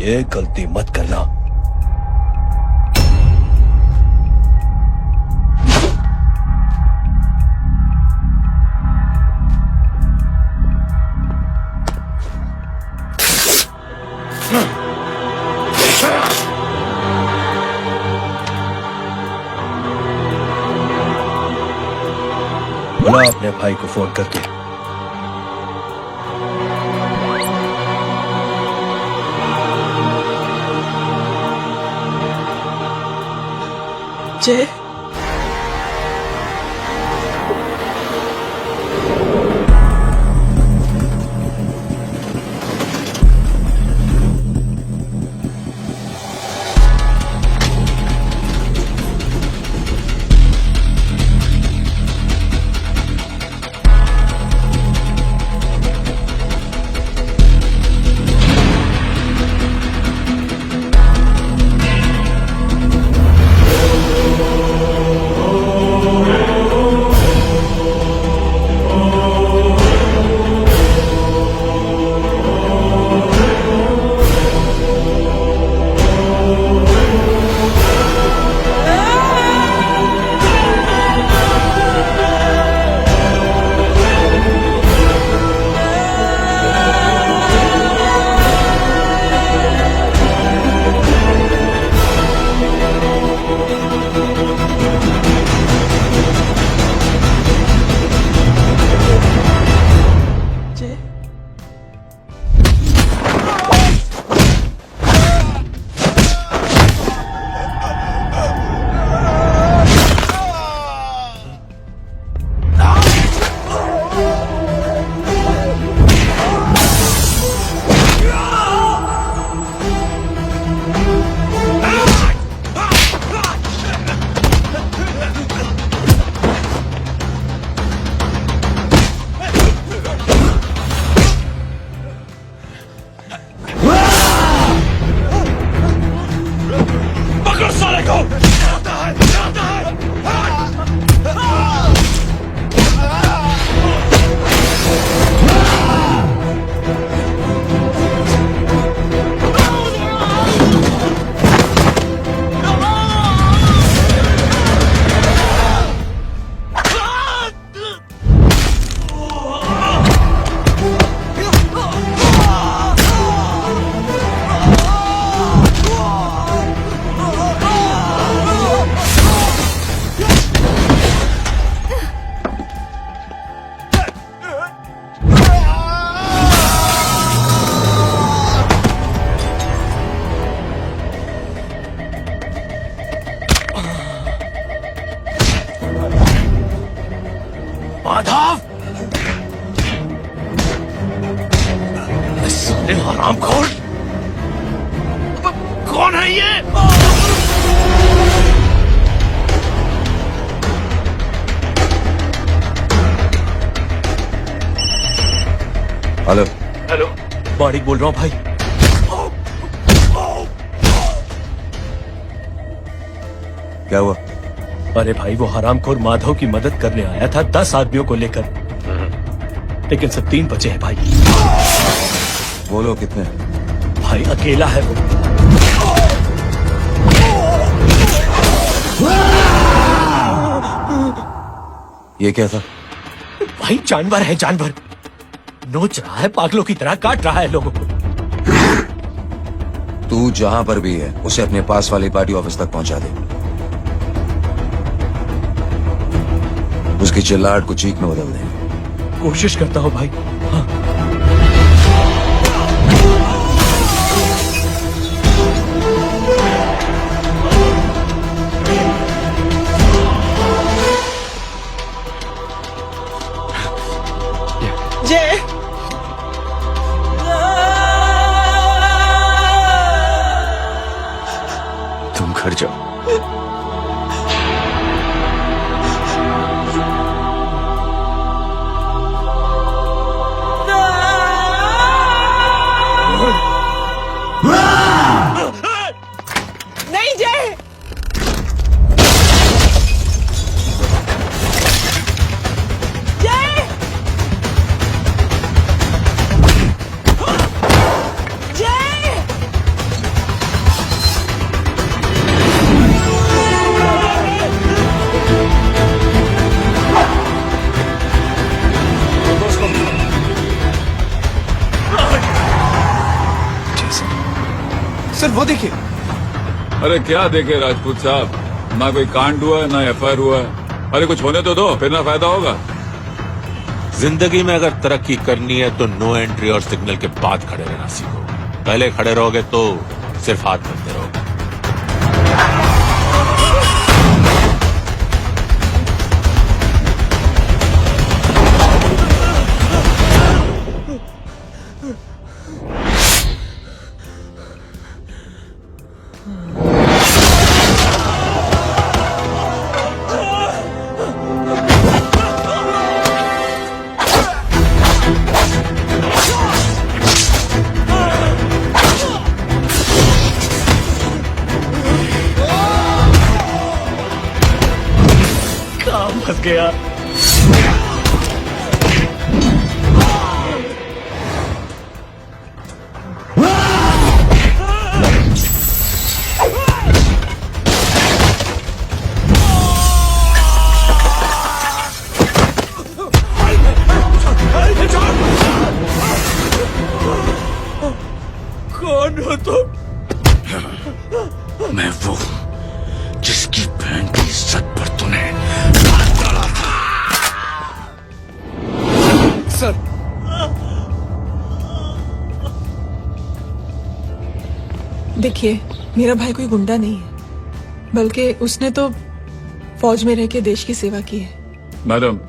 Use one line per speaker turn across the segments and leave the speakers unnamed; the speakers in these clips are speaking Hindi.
ये गलती मत करना। बुला अपने भाई को फोन करके।
जय, जय,
पकड़ साले को। माधव, साले हरामखोर, कौन है ये?
हेलो
हेलो, माणिक बोल रहा हूँ भाई।
क्या हुआ?
अरे भाई, वो हरामखोर माधव की मदद करने आया था 10 आदमियों को लेकर, लेकिन सब 3 बचे हैं भाई।
बोलो कितने?
भाई अकेला है वो।
ये क्या था?
भाई जानवर है, जानवर नोच रहा है, पागलों की तरह काट रहा है लोगों को।
तू जहां पर भी है उसे अपने पास वाली पार्टी ऑफिस तक पहुंचा दे। उसकी चिल्लाहट को चीख में बदल दे।
कोशिश करता हूँ भाई। हाँ।
जय,
तुम घर जाओ।
नहीं जय, जय, सर वो देखिए।
अरे क्या देखे राजपूत साहब, ना कोई कांड हुआ है ना एफआईआर हुआ है। अरे कुछ होने तो दो, फिर ना फायदा होगा।
जिंदगी में अगर तरक्की करनी है तो नो एंट्री और सिग्नल के बाद खड़े रहना सीखो। पहले खड़े रहोगे तो सिर्फ हाथ धरते रहोगे।
काम फंस गया। कौन हो तुम?
मैं वो जिसकी बहन की इज्जत पर तूने हाथ डाला था।
सर
देखिए, मेरा भाई कोई गुंडा नहीं है, बल्कि उसने तो फौज में रह के देश की सेवा की है।
मैडम,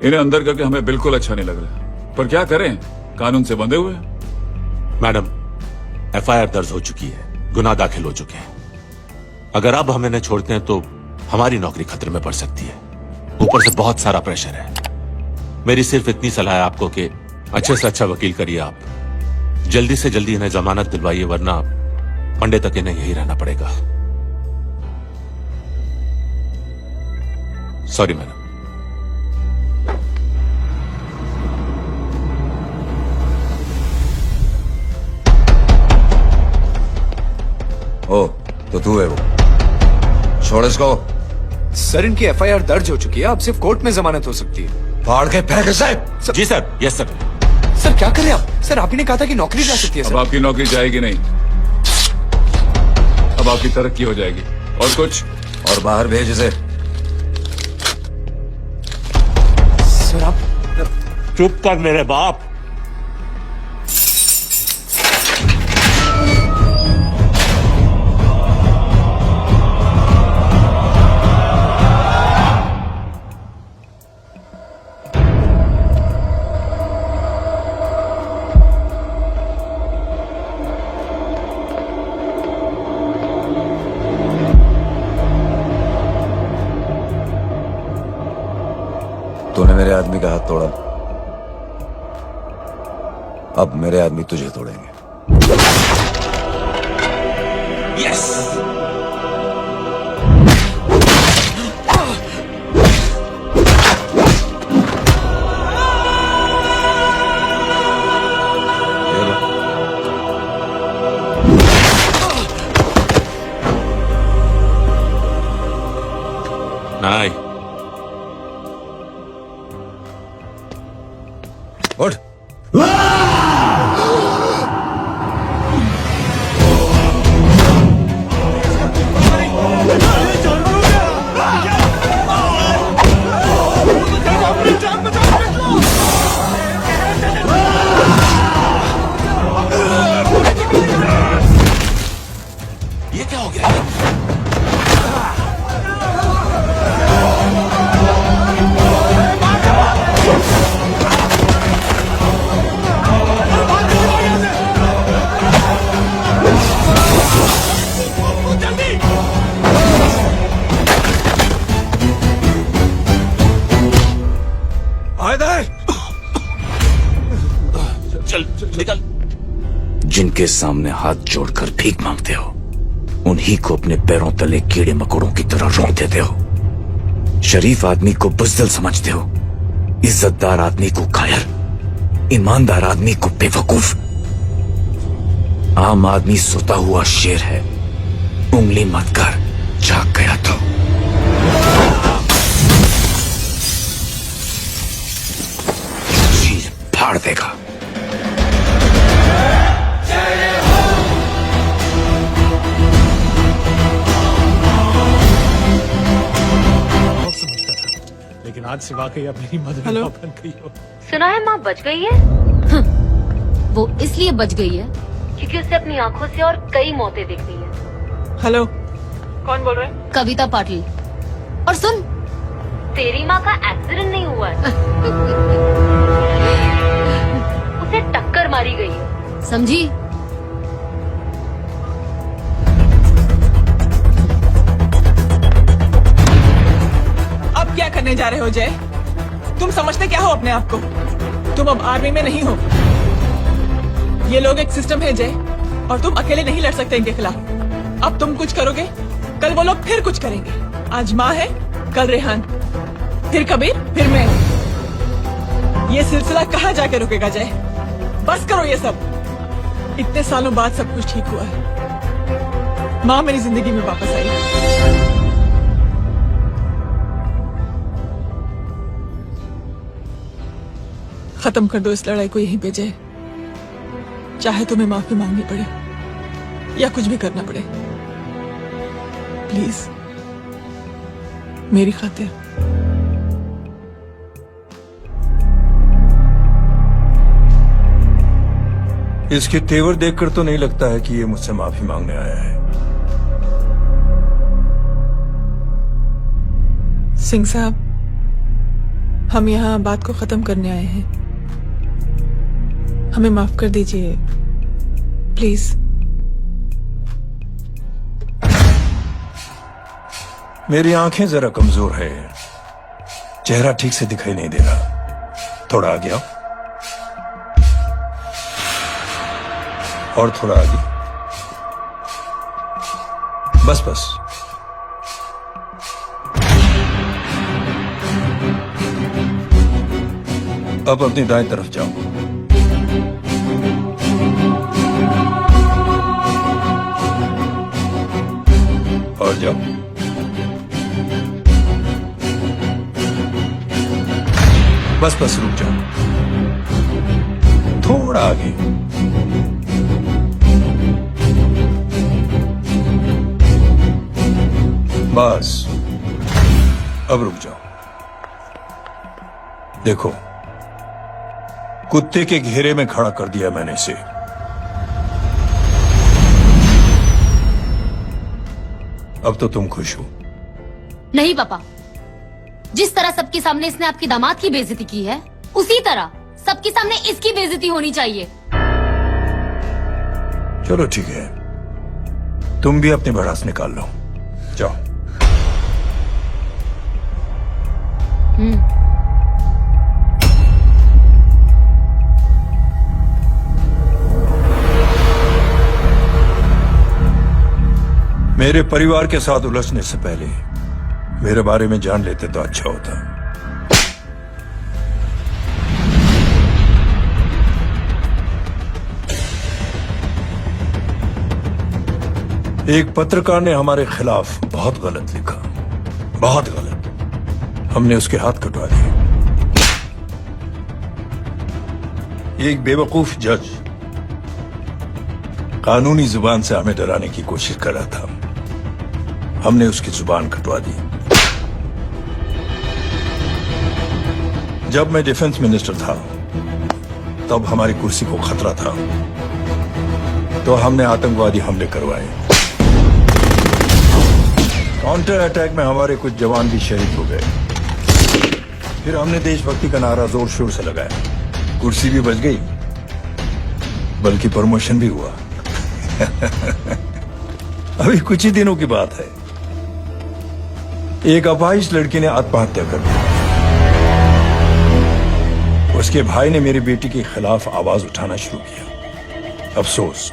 इन्हें अंदर करके हमें बिल्कुल अच्छा नहीं लग रहा, पर क्या करें, कानून से बंधे हुए हैं।
मैडम, एफआईआर दर्ज हो चुकी है, गुनाह दाखिल हो चुके हैं। अगर अब हम इन्हें छोड़ते हैं तो हमारी नौकरी खतरे में पड़ सकती है। ऊपर से बहुत सारा प्रेशर है। मेरी सिर्फ इतनी सलाह है आपको कि अच्छे से अच्छा वकील करिए आप। जल्दी से जल्दी इन्हें जमानत दिलवाइए, वरना मंडे तक इन्हें यही रहना पड़ेगा। Sorry madam.
ओ तो तू है वो, छोड़ इसको।
सर इनकी एफआईआर दर्ज हो चुकी है, अब सिर्फ कोर्ट में जमानत हो सकती है।
फाड़ के फेंक साहब।
जी सर। Yes sir.
सर क्या कर रहे हैं आप? सर आप ही ने कहा था कि नौकरी जा सकती है।
अब
सर
आपकी नौकरी जाएगी नहीं, अब आपकी तरक्की हो जाएगी। और कुछ?
और बाहर भेज इसे।
सर आप
चुप कर मेरे बाप।
तूने मेरे आदमी का हाथ तोड़ा, अब मेरे आदमी तुझे तोड़ेंगे।
यस।
ये लो।
नहीं,
उठ।
ये क्या हो गया? चल निकल।
जिनके सामने हाथ जोड़कर भीख मांगते हो, उन्हीं को अपने पैरों तले कीड़े मकोड़ों की तरह रोक देते हो। शरीफ आदमी को बुज़दिल समझते हो, इज्जतदार आदमी को कायर, ईमानदार आदमी को बेवकूफ। आम आदमी सोता हुआ शेर है, उंगली मत कर, जाग गया तो। चीर फाड़ देगा।
से वाकई अब मेरी मदद
हेलो?
बन गई हो।
सुना है माँ बच गई है।
वो इसलिए बच गई है
क्योंकि उसे अपनी आंखों से और कई मौतें देखनी है।
हेलो, कौन बोल रहे हैं?
कविता पाटिल। और सुन,
तेरी माँ का एक्सीडेंट नहीं हुआ है। उसे टक्कर मारी गई है।
समझी?
अब क्या करने जा रहे हो जय? तुम समझते क्या हो अपने आप को? तुम अब आर्मी में नहीं हो। ये लोग एक सिस्टम है जय, और तुम अकेले नहीं लड़ सकते इनके खिलाफ। अब तुम कुछ करोगे, कल वो लोग फिर कुछ करेंगे। आज माँ है, कल रेहान, फिर कबीर, फिर मैं। ये सिलसिला कहाँ जाके रुकेगा जय? बस करो ये सब। इतने सालों बाद सब कुछ ठीक हुआ है। माँ मेरी जिंदगी में वापस आई। खत्म कर दो इस लड़ाई को यहीं पे जय। चाहे तुम्हें माफी मांगनी पड़े या कुछ भी करना पड़े, प्लीज मेरी खातिर।
इसके तेवर देखकर तो नहीं लगता है कि ये मुझसे माफी मांगने आया है।
सिंह साहब, हम यहाँ बात को खत्म करने आए हैं। हमें माफ कर दीजिए प्लीज।
मेरी आंखें जरा कमजोर है, चेहरा ठीक से दिखाई नहीं दे रहा। थोड़ा आगे आओ, और थोड़ा आगे। बस बस। अब अपनी दाएं तरफ जाओ। और जाओ। बस बस, रुक जाओ, थोड़ा आगे। बस, अब रुक जाओ। देखो, कुत्ते के घेरे में खड़ा कर दिया मैंने इसे। अब तो तुम खुश हो?
नहीं पापा, जिस तरह सबके सामने इसने आपकी दामाद की बेइज्जती की है, उसी तरह सबके सामने इसकी बेइज्जती होनी चाहिए।
चलो ठीक है, तुम भी अपनी भड़ास निकाल लो। जाओ। मेरे परिवार के साथ उलझने से पहले मेरे बारे में जान लेते तो अच्छा होता। एक पत्रकार ने हमारे खिलाफ बहुत गलत लिखा, बहुत गलत। हमने उसके हाथ कटवा दिए। एक बेवकूफ जज कानूनी जुबान से हमें डराने की कोशिश कर रहा था। हमने उसकी जुबान कटवा दी। जब मैं डिफेंस मिनिस्टर था, तब हमारी कुर्सी को खतरा था, तो हमने आतंकवादी हमले करवाए। काउंटर अटैक में हमारे कुछ जवान भी शहीद हो गए। फिर हमने देशभक्ति का नारा जोर शोर से लगाया। कुर्सी भी बच गई, बल्कि प्रमोशन भी हुआ। अभी कुछ ही दिनों की बात है, एक अपाहिज लड़की ने आत्महत्या कर दी। उसके भाई ने मेरी बेटी के खिलाफ आवाज उठाना शुरू किया। अफसोस,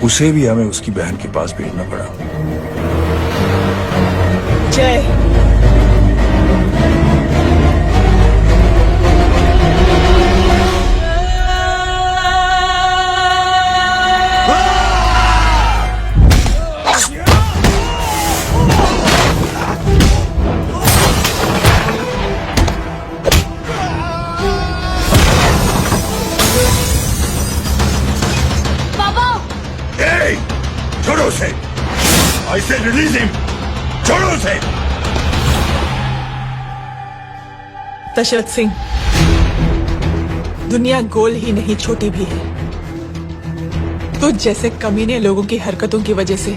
उसे भी हमें उसकी बहन के पास भेजना पड़ा।
जय,
छोड़ो उसे। I said release him. छोड़ो उसे।
दशरथ सिंह, दुनिया गोल ही नहीं छोटी भी है। तुझ जैसे कमीने लोगों की हरकतों की वजह से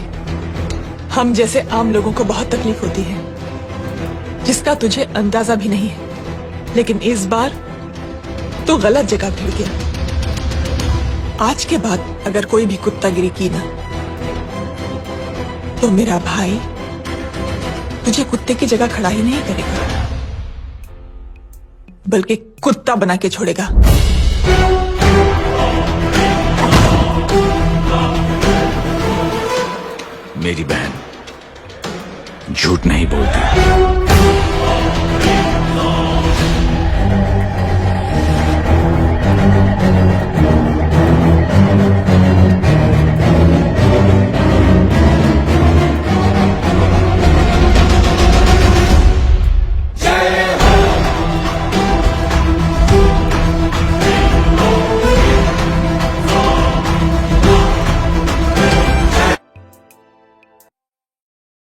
हम जैसे आम लोगों को बहुत तकलीफ होती है, जिसका तुझे अंदाजा भी नहीं है। लेकिन इस बार तू गलत जगह भिड़ गया। आज के बाद अगर कोई भी कुत्तागिरी की ना, तो मेरा भाई तुझे कुत्ते की जगह खड़ा ही नहीं करेगा, बल्कि कुत्ता बना के छोड़ेगा।
मेरी बहन झूठ नहीं बोलती।